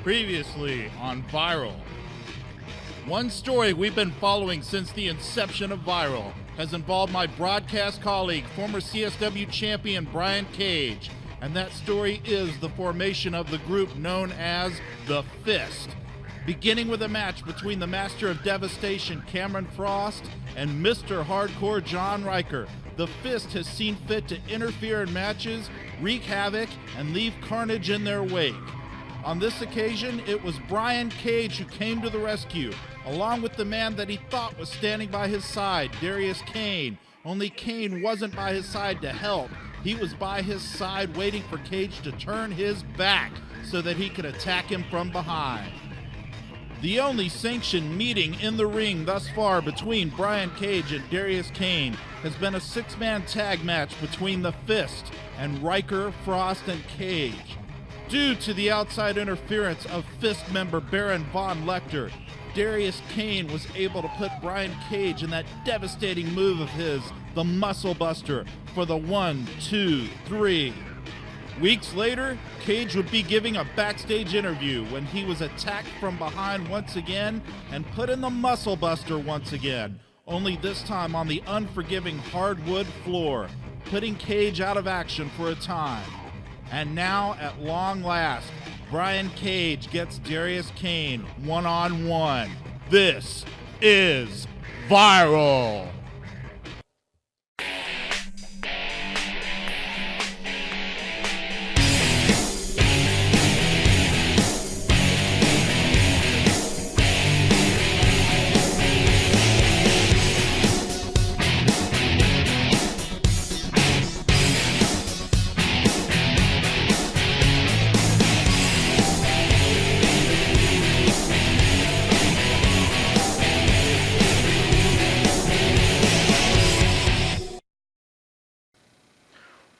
Previously on Viral. One story we've been following since the inception of Viral has involved my broadcast colleague, former CSW champion Brian Caige, and that story is the formation of the group known as The Fist, beginning with a match between the Master of Devastation Cameron Frost and Mr. Hardcore John Ryker. The Fist has seen fit to interfere in matches, wreak havoc, and leave carnage in their wake. On this occasion, it was Brian Caige who came to the rescue, along with the man that he thought was standing by his side, Darias Caine. Only Caine wasn't by his side to help. He was by his side waiting for Caige to turn his back so that he could attack him from behind. The only sanctioned meeting in the ring thus far between Brian Caige and Darias Caine has been a six-man tag match between The Fist and Ryker, Frost, and Caige. Due to the outside interference of Fist member Baron Von Lecter, Darias Caine was able to put Brian Caige in that devastating move of his, the Muscle Buster, for the 1, 2, 3. Weeks later, Caige would be giving a backstage interview when he was attacked from behind once again and put in the Muscle Buster once again, only this time on the unforgiving hardwood floor, putting Caige out of action for a time. And now, at long last, Brian Caige gets Darias Caine one-on-one. This is Viral.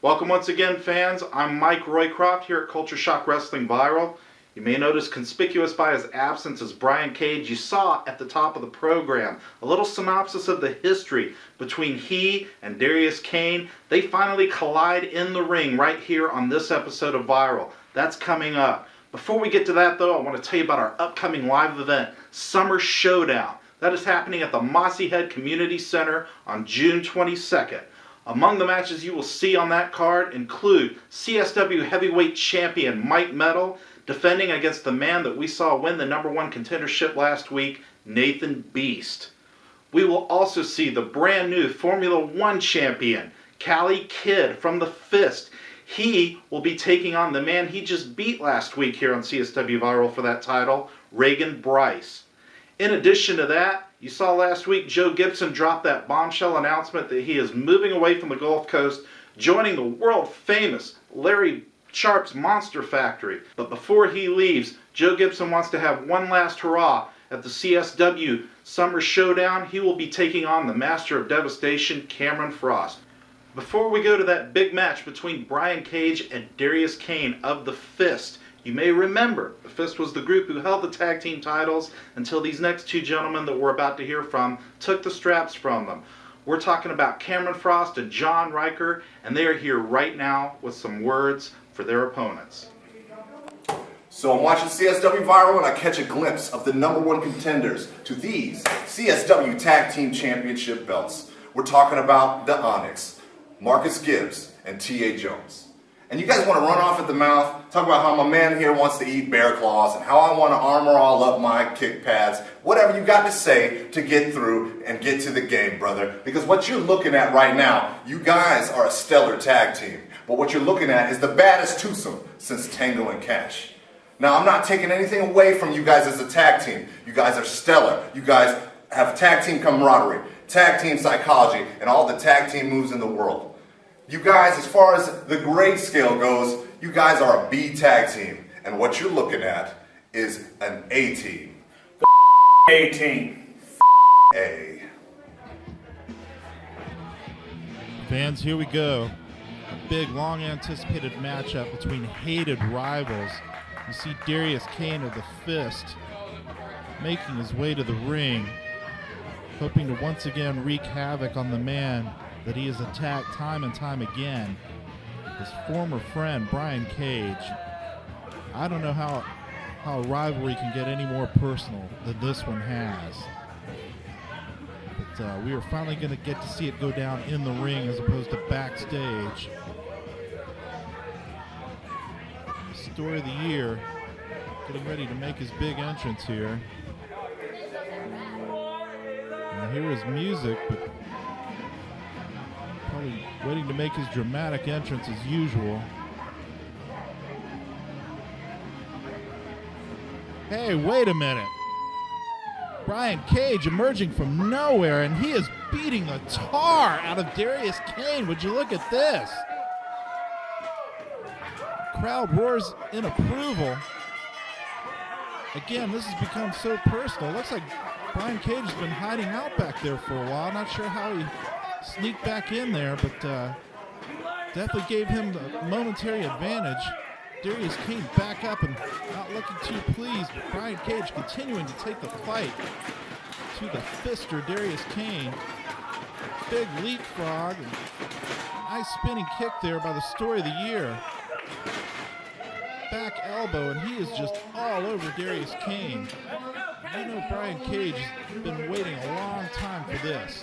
Welcome once again, fans. I'm Mike Roycroft here at Culture Shock Wrestling Viral. You may notice conspicuous by his absence is Brian Caige. You saw at the top of the program a little synopsis of the history between he and Darias Caine. They finally collide in the ring right here on this episode of Viral. That's coming up. Before we get to that, though, I want to tell you about our upcoming live event, Summer Showdown. That is happening at the Mossy Head Community Center on June 22nd. Among the matches you will see on that card include CSW Heavyweight Champion Mike Metal defending against the man that we saw win the #1 contendership last week, Nathan Beast. We will also see the brand new Formula 1 champion, Cali Kidd from The Fist. He will be taking on the man he just beat last week here on CSW Viral for that title, Reagan Bryce. In addition to that, you saw last week Joe Gibson drop that bombshell announcement that he is moving away from the Gulf Coast, joining the world-famous Larry Sharp's Monster Factory. But before he leaves, Joe Gibson wants to have one last hurrah at the CSW Summer Showdown. He will be taking on the Master of Devastation, Cameron Frost. Before we go to that big match between Brian Caige and Darias Caine of The Fist, you may remember, The Fist was the group who held the tag team titles until these next two gentlemen that we're about to hear from took the straps from them. We're talking about Cameron Frost and John Ryker, and they are here right now with some words for their opponents. So I'm watching CSW Viral and I catch a glimpse of the #1 contenders to these CSW Tag Team Championship belts. We're talking about the Onyx, Marcus Gibbs, and T.A. Jones. And you guys want to run off at the mouth, talk about how my man here wants to eat bear claws and how I want to armor all up my kick pads, whatever you got to say to get through and get to the game, brother. Because what you're looking at right now, you guys are a stellar tag team. But what you're looking at is the baddest twosome since Tango and Cash. Now, I'm not taking anything away from you guys as a tag team. You guys are stellar. You guys have tag team camaraderie, tag team psychology, and all the tag team moves in the world. You guys, as far as the grade scale goes, you guys are a B tag team. And what you're looking at is an A team. A team. A. Fans, here we go. A big, long-anticipated matchup between hated rivals. You see Darias Caine of The Fist making his way to the ring, hoping to once again wreak havoc on the man that he has attacked time and time again, his former friend Brian Caige. I don't know how how a rivalry can get any more personal than this one has. But we are finally going to get to see it go down in the ring as opposed to backstage. Story of the year getting ready to make his big entrance here. And here is music, but probably waiting to make his dramatic entrance as usual. Hey, wait a minute. Brian Caige emerging from nowhere, and he is beating the tar out of Darias Caine. Would you look at this? Crowd roars in approval. Again, this has become so personal. It looks like Brian Caige has been hiding out back there for a while. Not sure how he sneaked back in there, but definitely gave him the momentary advantage. Darias Caine back up and not looking too pleased, but Brian Caige continuing to take the fight to the fister Darias Caine. Big leapfrog and nice spinning kick there by the story of the year. Back elbow, and he is just all over Darias Caine. I know Brian Caige has been waiting a long time for this.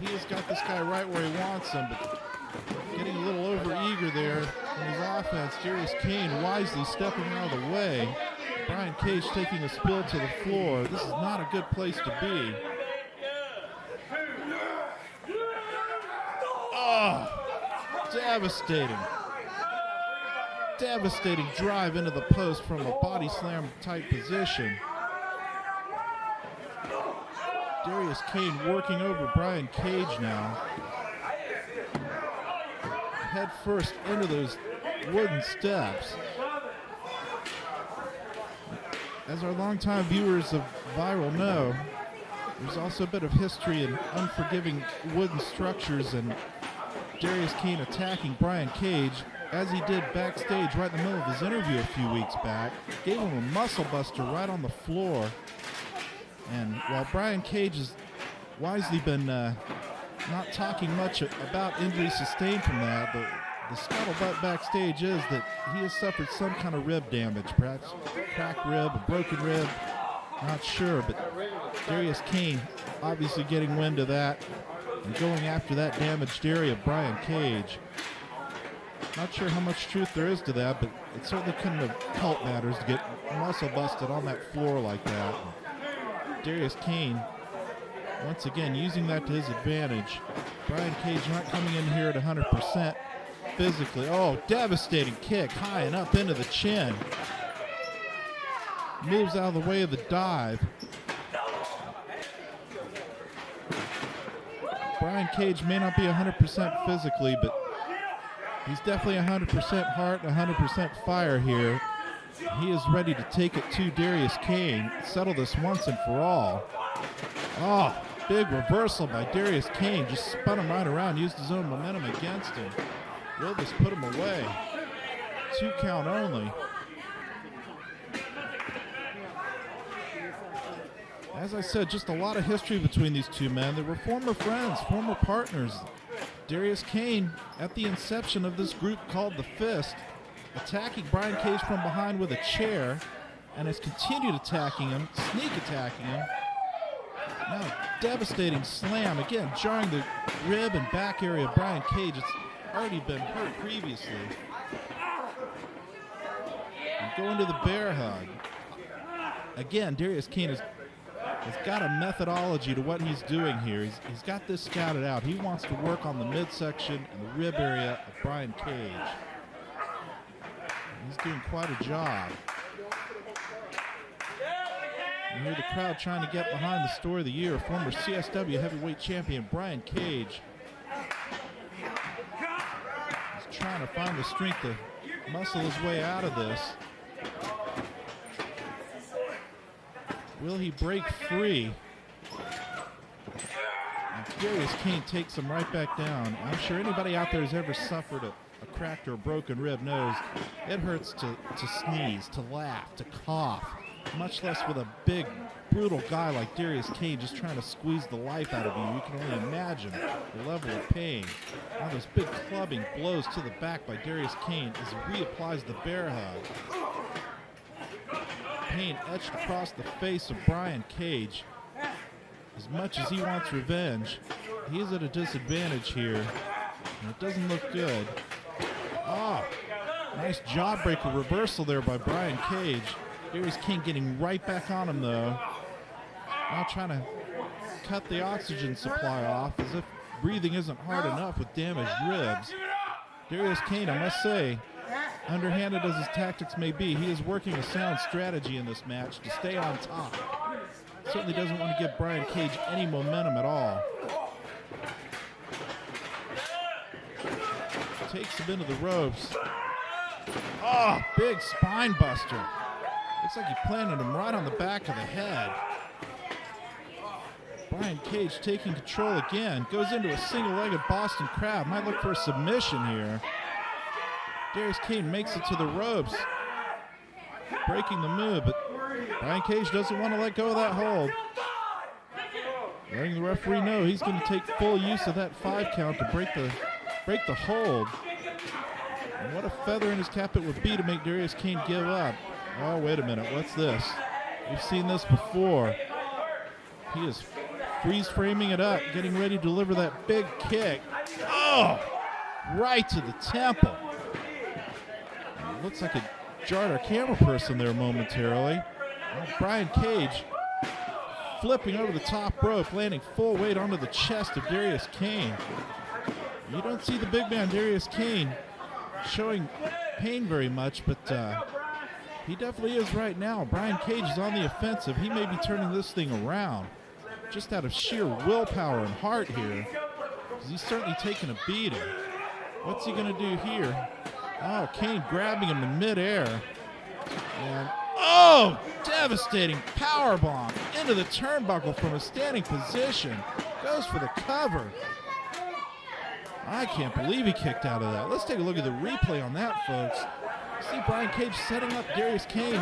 He has got this guy right where he wants him, but getting a little over-eager there in his offense. Darias Caine wisely stepping out of the way. Brian Caige taking a spill to the floor. This is not a good place to be. Oh, devastating. Devastating drive into the post from a body slam type position. Darias Caine working over Brian Caige now. Head first into those wooden steps. As our longtime viewers of Viral know, there's also a bit of history in unforgiving wooden structures, and Darias Caine attacking Brian Caige, as he did backstage right in the middle of his interview a few weeks back, gave him a muscle buster right on the floor. And while Brian Caige has wisely been not talking much about injuries sustained from that, but the scuttlebutt backstage is that he has suffered some kind of rib damage, perhaps cracked rib, a broken rib, not sure, but Darias Caine obviously getting wind of that and going after that damaged area of Brian Caige. Not sure how much truth there is to that, but it certainly couldn't have helped matters to get muscle busted on that floor like that. Darias Caine, once again, using that to his advantage. Brian Caige not coming in here at 100% physically. Oh, devastating kick, high and up into the chin. Moves out of the way of the dive. Brian Caige may not be 100% physically, but he's definitely 100% heart and 100% fire here. He is ready to take it to Darias Caine, settle this once and for all. Oh, big reversal by Darias Caine. Just spun him right around, used his own momentum against him. Will this put him away? 2 count only. As I said, just a lot of history between these two men. They were former friends, former partners. Darias Caine, at the inception of this group called the Fist, attacking Brian Caige from behind with a chair, and has continued attacking him, sneak attacking him. Now, devastating slam, again, jarring the rib and back area of Brian Caige. It's already been hurt previously. And going to the bear hug. Again, Darias Caine has got a methodology to what he's doing here. He's got this scouted out. He wants to work on the midsection and the rib area of Brian Caige. He's doing quite a job. You hear the crowd trying to get behind the story of the year, former CSW heavyweight champion Brian Caige. He's trying to find the strength to muscle his way out of this. Will he break free? And Darias Caine takes him right back down. I'm sure anybody out there who's ever suffered a cracked or a broken rib knows it hurts to sneeze, to laugh, to cough, much less with a big, brutal guy like Darias Caine just trying to squeeze the life out of you. You can only imagine the level of pain. Now those big clubbing blows to the back by Darias Caine as he reapplies the bear hug. Caine etched across the face of Brian Caige. As much as he wants revenge, he is at a disadvantage here, and it doesn't look good. Ah, nice jawbreaker reversal there by Brian Caige. Darias Caine getting right back on him, though. Now trying to cut the oxygen supply off, as if breathing isn't hard enough with damaged ribs. Darias Caine, I must say, underhanded as his tactics may be, he is working a sound strategy in this match to stay on top. Certainly doesn't want to give Brian Caige any momentum at all. Takes him into the ropes. Oh, big spine buster. Looks like he planted him right on the back of the head. Brian Caige taking control again. Goes into a single-legged Boston Crab. Might look for a submission here. Darias Caine makes it to the ropes. Breaking the move, but Brian Caige doesn't want to let go of that hold. Letting the referee know he's going to take full use of that 5 count to break the hold. And what a feather in his cap it would be to make Darias Caine give up. Oh, wait a minute. What's this? We've seen this before. He is freeze framing it up, getting ready to deliver that big kick. Oh! Right to the temple. It looks like it jarred our camera person there momentarily. Well, Brian Caige flipping over the top rope, landing full weight onto the chest of Darias Caine. You don't see the big man Darias Caine showing pain very much, but he definitely is right now. Brian Caige is on the offensive. He may be turning this thing around just out of sheer willpower and heart here, because he's certainly taking a beating. What's he going to do here? Oh, Caine grabbing him in midair. And, oh, devastating powerbomb into the turnbuckle from a standing position. Goes for the cover. I can't believe he kicked out of that. Let's take a look at the replay on that, folks. See Brian Caige setting up Darias Caine,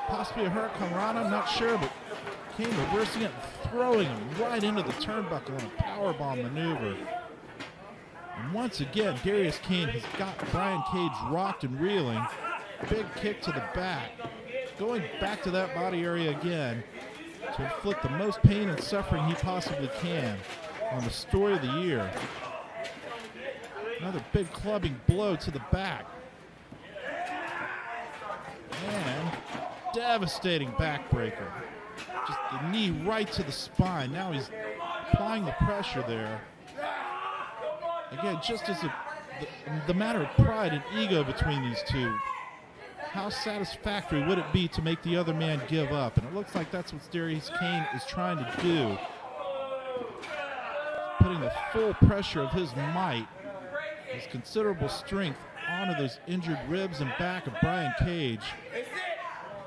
possibly a hurricanrana, I'm not sure, but Caine reversing it and throwing him right into the turnbuckle in a powerbomb maneuver. And once again, Darias Caine has got Brian Caige rocked and reeling. Big kick to the back. Going back to that body area again to inflict the most pain and suffering he possibly can on the story of the year. Another big clubbing blow to the back. And devastating backbreaker. Just the knee right to the spine. Now he's applying the pressure there. Again, just as the matter of pride and ego between these two, how satisfactory would it be to make the other man give up? And it looks like that's what Darias Caine is trying to do. Putting the full pressure of his might, his considerable strength, onto those injured ribs and back of Brian Caige.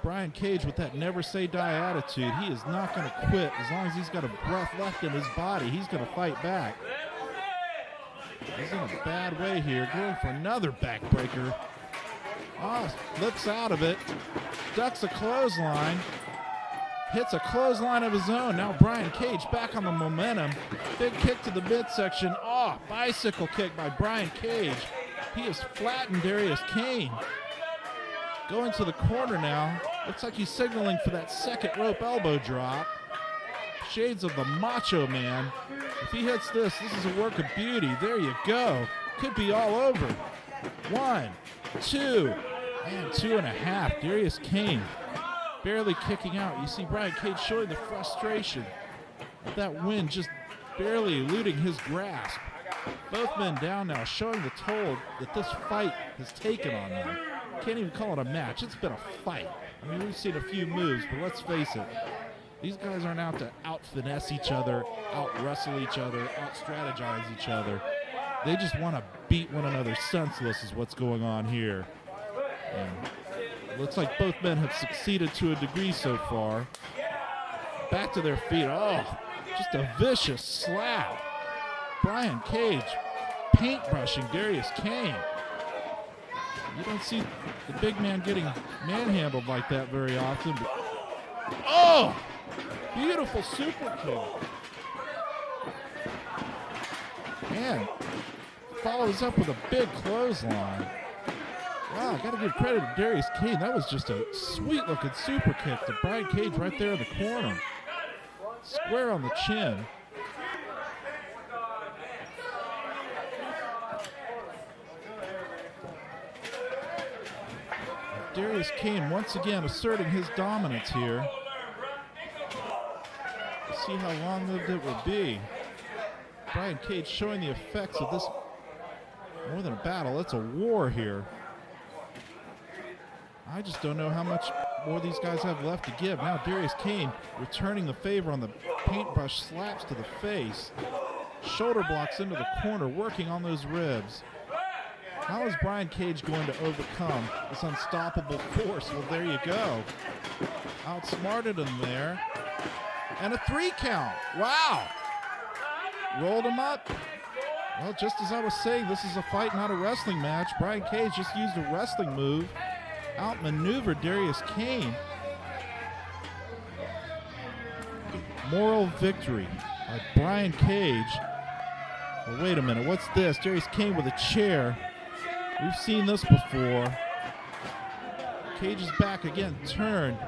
Brian Caige with that never say die attitude. He is not going to quit as long as he's got a breath left in his body. He's going to fight back. He's in a bad way here, going for another backbreaker. Oh, slips out of it, ducks a clothesline, hits a clothesline of his own. Now Brian Caige back on the momentum. Big kick to the midsection. Oh, bicycle kick by Brian Caige. He has flattened Darias Caine. Going to the corner now. Looks like he's signaling for that second rope elbow drop. Shades of the Macho Man. If he hits this, this is a work of beauty. There you go. Could be all over. 1, 2, and 2.5. Darias Caine barely kicking out. You see Brian Caige showing the frustration of that win, just barely eluding his grasp. Both men down now, showing the toll that this fight has taken on them. Can't even call it a match. It's been a fight. I mean, we've seen a few moves, but let's face it. These guys aren't out to out-finesse each other, out-wrestle each other, out-strategize each other. They just want to beat one another senseless is what's going on here. And it looks like both men have succeeded to a degree so far. Back to their feet. Oh, just a vicious slap. Brian Caige paintbrushing Darias Caine. You don't see the big man getting manhandled like that very often. But oh, beautiful super kick. And follows up with a big clothesline. Wow, I got to give credit to Darias Caine. That was just a sweet-looking super kick to Brian Caige right there in the corner. Square on the chin. Darias Caine once again asserting his dominance here. Let's see how long-lived it will be. Brian Caige showing the effects of this more than a battle. It's a war here. I just don't know how much more these guys have left to give. Now Darias Caine returning the favor on the paintbrush slaps to the face. Shoulder blocks into the corner, working on those ribs. How is Brian Caige going to overcome this unstoppable force? Well, there you go. Outsmarted him there. And a 3 count. Wow. Rolled him up. Well, just as I was saying, this is a fight, not a wrestling match. Brian Caige just used a wrestling move. Outmaneuvered Darias Caine. Moral victory by Brian Caige. Well, wait a minute, what's this? Darias Caine with a chair. We've seen this before. Caige is back again, turned.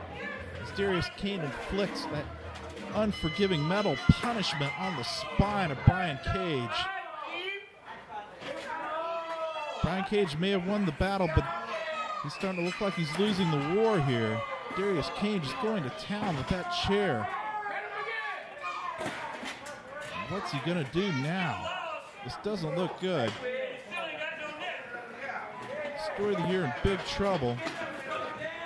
As Darias Caine inflicts that unforgiving metal punishment on the spine of Brian Caige. Brian Caige may have won the battle, but he's starting to look like he's losing the war here. Darias Caine just going to town with that chair. What's he gonna do now? This doesn't look good. Story of the year in big trouble.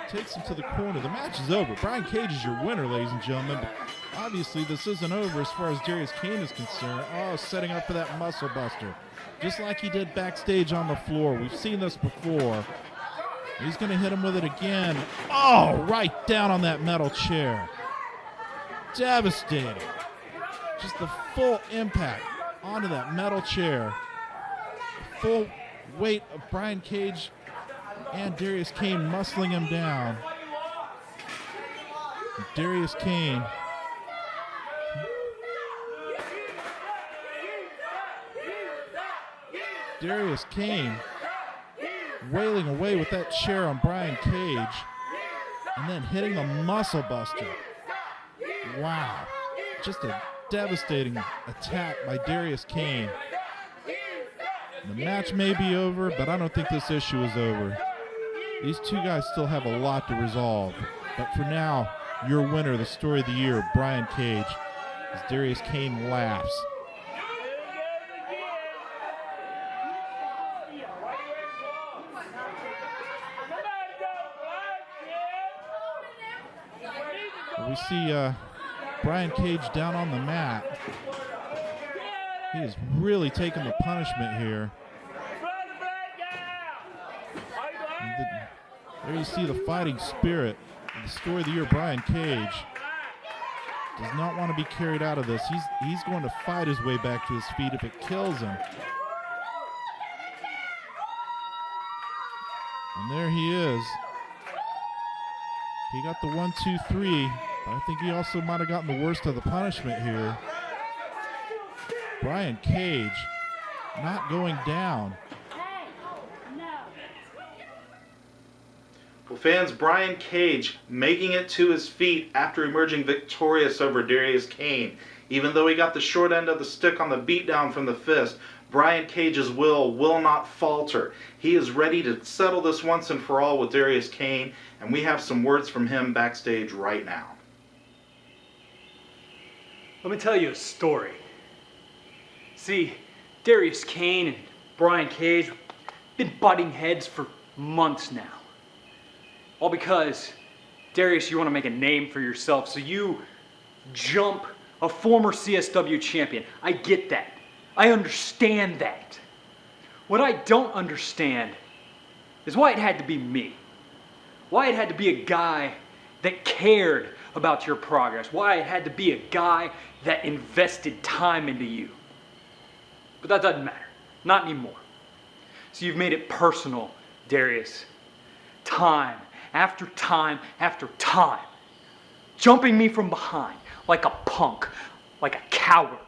Takes him to the corner. The match is over. Brian Caige is your winner, ladies and gentlemen. But obviously, this isn't over as far as Darias Caine is concerned. Oh, setting up for that muscle buster. Just like he did backstage on the floor. We've seen this before. He's going to hit him with it again. Oh, right down on that metal chair. Devastating. Just the full impact onto that metal chair. The full weight of Brian Caige and Darias Caine muscling him down. Darias Caine wailing away with that chair on Brian Caige and then hitting the muscle buster. Wow. Just a devastating attack by Darias Caine. The match may be over, but I don't think this issue is over. These two guys still have a lot to resolve. But for now, your winner, the story of the year, Brian Caige, as Darias Caine laughs. We see Brian Caige down on the mat. He is really taking the punishment here. There you see the fighting spirit of the story of the year, Brian Caige. Does not want to be carried out of this. He's going to fight his way back to his feet if it kills him. And there he is. He got the 1, 2, 3, but I think he also might have gotten the worst of the punishment here. Brian Caige not going down. Well, fans, Brian Caige making it to his feet after emerging victorious over Darias Caine. Even though he got the short end of the stick on the beatdown from the fist, Brian Caige's will not falter. He is ready to settle this once and for all with Darias Caine, and we have some words from him backstage right now. Let me tell you a story. See, Darias Caine and Brian Caige have been butting heads for months now. All because, Darius, you want to make a name for yourself, so you jump a former CSW champion. I get that. I understand that. What I don't understand is why it had to be me. Why it had to be a guy that cared about your progress. Why it had to be a guy that invested time into you. But that doesn't matter. Not anymore. So you've made it personal, Darius. Time after time after time. Jumping me from behind like a punk, like a coward.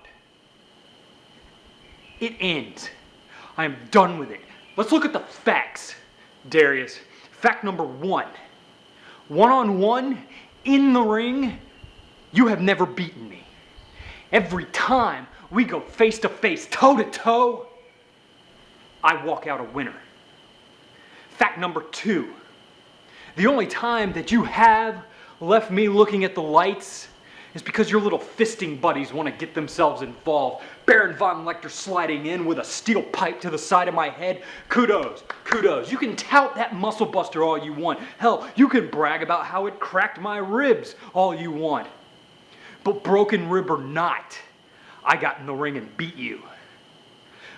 It ends. I am done with it. Let's look at the facts. Darius, fact number one. One-on-one, in the ring, you have never beaten me. Every time we go face-to-face, toe-to-toe, I walk out a winner. Fact number two. The only time that you have left me looking at the lights is because your little fisting buddies want to get themselves involved. Baron von Lecter sliding in with a steel pipe to the side of my head. Kudos, kudos. You can tout that muscle buster all you want. Hell, you can brag about how it cracked my ribs all you want. But broken rib or not, I got in the ring and beat you.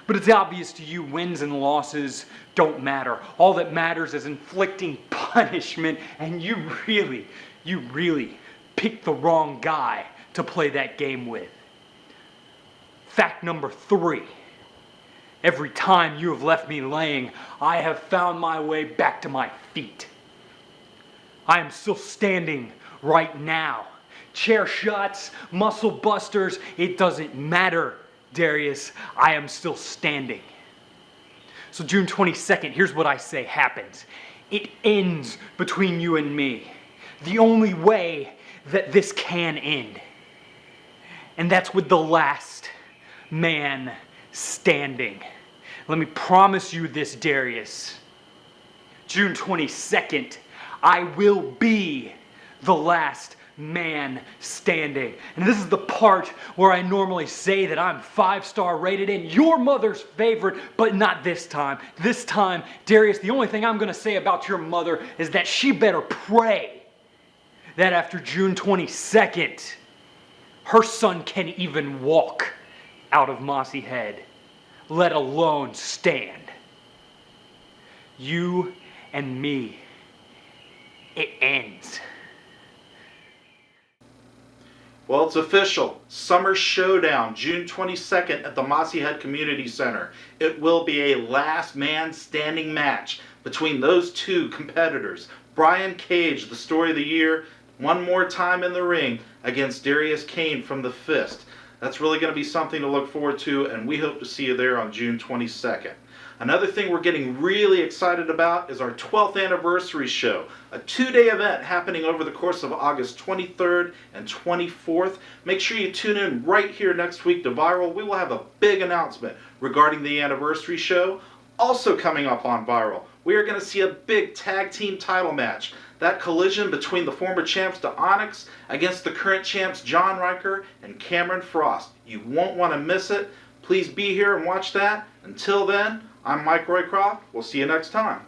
But it's obvious to you wins and losses don't matter. All that matters is inflicting punishment, and you really picked the wrong guy to play that game with. Fact number three. Every time you have left me laying, I have found my way back to my feet. I am still standing right now. Chair shots, muscle busters, it doesn't matter, Darius. I am still standing. So June 22nd, here's what I say happens. It ends between you and me. The only way that this can end. And that's with the last man standing. Let me promise you this, Darius. June 22nd, I will be the last man standing. And this is the part where I normally say that I'm 5-star rated and your mother's favorite, but not this time. This time, Darius, the only thing I'm going to say about your mother is that she better pray that after June 22nd, her son can even walk out of Mossy Head, let alone stand. You and me, it ends. Well, it's official. Summer Showdown, June 22nd at the Mossy Head Community Center. It will be a last man standing match between those two competitors. Brian Caige, the story of the year, one more time in the ring against Darias Caine from the Fist. That's really going to be something to look forward to, and we hope to see you there on June 22nd. Another thing we're getting really excited about is our 12th anniversary show, a 2-day event happening over the course of August 23rd and 24th. Make sure you tune in right here next week to Viral. We will have a big announcement regarding the anniversary show. Also coming up on Viral, we are going to see a big tag team title match. That collision between the former champs, the Onyx, against the current champs, John Ryker and Cameron Frost. You won't want to miss it. Please be here and watch that. Until then, I'm Mike Roycroft. We'll see you next time.